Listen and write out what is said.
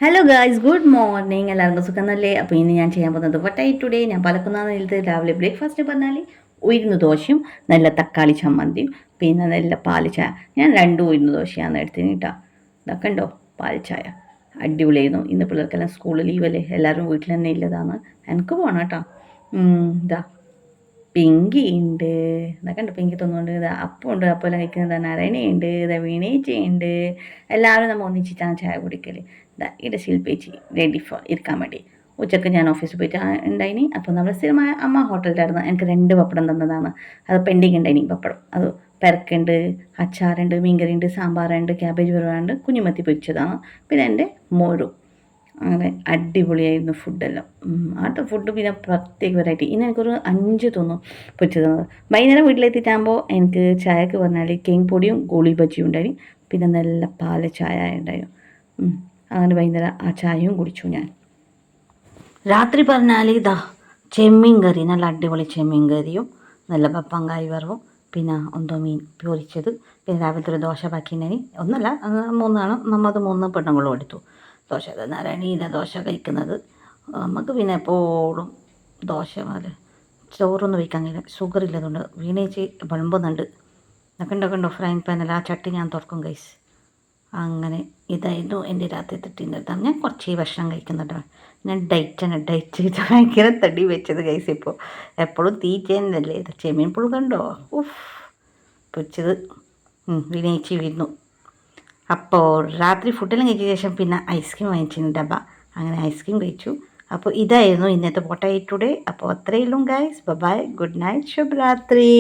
Hello guys, good morning. എല്ലാവർക്കും സുഖമല്ലേ? അപ്പോൾ ഇന്ന് ഞാൻ ചെയ്യാൻ പോകുന്നത് ടുഡേ. ഞാൻ പലക്കുന്നതെന്ന് എഴുതി രാവിലെ ബ്രേക്ക്ഫാസ്റ്റ് പറഞ്ഞാൽ ഉഴുന്ന് ദോശയും നല്ല തക്കാളി ചമ്മന്തിയും പിന്നെ നല്ല പാൽ ചായ. ഞാൻ 2 ഉഴുന്ന് ദോശയാണ് എടുത്തിന് കേട്ടോ. ഇതൊക്കെ ഉണ്ടോ പാൽ ചായ അടിപൊളിയായിരുന്നു. ഇന്ന് പിള്ളേർക്കെല്ലാം സ്കൂളിൽ ലീവല്ലേ, എല്ലാവരും വീട്ടിൽ തന്നെ ഇല്ലതാണ്. എനിക്ക് പോകണം കേട്ടോ. ഇതാ പിങ്കി ഉണ്ട്, ഇതൊക്കെ ഉണ്ട്. പിങ്കി തോന്നുന്നുണ്ട്. ഇതാ അപ്പം ഉണ്ട്, അപ്പം എല്ലാം കഴിക്കുന്നത്. നരണിയുണ്ട്, ഇതാ വീണേച്ചയുണ്ട്. എല്ലാവരും നമ്മൾ ഒന്നിച്ചിട്ടാണ് ചായ കുടിക്കൽ. ഇതാ ഇവിടെ ശില്പേച്ചി റെഡി ഫോർ ഇരിക്കാൻ വേണ്ടി. ഉച്ചക്ക് ഞാൻ ഓഫീസിൽ പോയിട്ട് ഉണ്ടായിനി. അപ്പോൾ നമ്മൾ സ്ഥിരമായ അമ്മ ഹോട്ടലിലായിരുന്നു. എനിക്ക് 2 പപ്പടം തന്നതാണ്. അത് പെൻഡിങ് ഉണ്ടായിനി പപ്പടം. അത് പെരക്കുണ്ട്, അച്ചാറുണ്ട്, മീൻകറിയുണ്ട്, സാമ്പാറുണ്ട്, ക്യാബേജ് വറവുണ്ട്, കുഞ്ഞുമത്തി പൊരിച്ചതാണ്. പിന്നെ എൻ്റെ മോരും. അങ്ങനെ അടിപൊളിയായിരുന്നു ഫുഡെല്ലാം. ആട്ടെ ഫുഡ് പിന്നെ പ്രത്യേക വെറൈറ്റി. ഇന്ന് എനിക്കൊരു 5 തോന്നും പൊരിച്ചു തന്നത്. വൈകുന്നേരം വീട്ടിലെത്തിയിട്ടാകുമ്പോൾ എനിക്ക് ചായക്ക് പറഞ്ഞാൽ കേങ് പൊടിയും ഗോളി ബജിയും ഉണ്ടായി. പിന്നെ നല്ല പാല് ചായ ഉണ്ടായിരുന്നു. അങ്ങനെ വൈകുന്നേരം ആ ചായയും കുടിച്ചു ഞാൻ. രാത്രി പറഞ്ഞാൽ ഇതാ ചെമ്മീൻ കറി, നല്ല അടിപൊളി ചെമ്മീൻ കറിയും നല്ല പപ്പങ്കായ് വറവും പിന്നെ എന്തോ മീൻ പൊരിച്ചത്. പിന്നെ രാവിലത്തെ ഒരു ദോശ ബാക്കിയുണ്ടായി. ഒന്നല്ല, 3 നമ്മത് 3 പെണ്ണുങ്ങളും എടുത്തു ദോശ. നാരായണീല ദോശ കഴിക്കുന്നത്. നമുക്ക് പിന്നെ എപ്പോഴും ദോശ പോലെ ചോറൊന്നും വയ്ക്കാൻ കഴിയില്ല, ഷുഗർ ഇല്ലതുകൊണ്ട്. വീണേച്ച് വിളമ്പുന്നുണ്ട്. കണ്ടോ ഫ്രൈങ് പാനല്ല, ആ ചട്ടി ഞാൻ തുറക്കും ഗൈസ്. അങ്ങനെ ഇതായിരുന്നു എൻ്റെ രാത്രിത്തെ ഡിന്നർ. ഞാൻ കുറച്ച് ഭക്ഷണം കഴിക്കുന്നുണ്ടോ. ഞാൻ ഡയറ്റ് ചെയ്ത് ഭയങ്കര തടി വെച്ചത് ഗൈസ്. ഇപ്പോൾ എപ്പോഴും തീറ്റേന്നല്ലേ. ചെമ്മീൻ പുഴു കണ്ടോ, ഉഫ് പൊരിച്ചത്. വിനയിച്ച് വരുന്നു. അപ്പോൾ രാത്രി ഫുഡെല്ലാം കഴിച്ച ശേഷം പിന്നെ ഐസ്ക്രീം വാങ്ങിച്ചിരുന്നു ഡബ്ബ. അങ്ങനെ ഐസ്ക്രീം കഴിച്ചു. അപ്പോൾ ഇതായിരുന്നു ഇന്നത്തെ ടുഡേ. അപ്പോൾ അത്രയേ ഉള്ളൂ ഗൈസ്. ബൈ, ഗുഡ് നൈറ്റ്, ശുഭരാത്രി.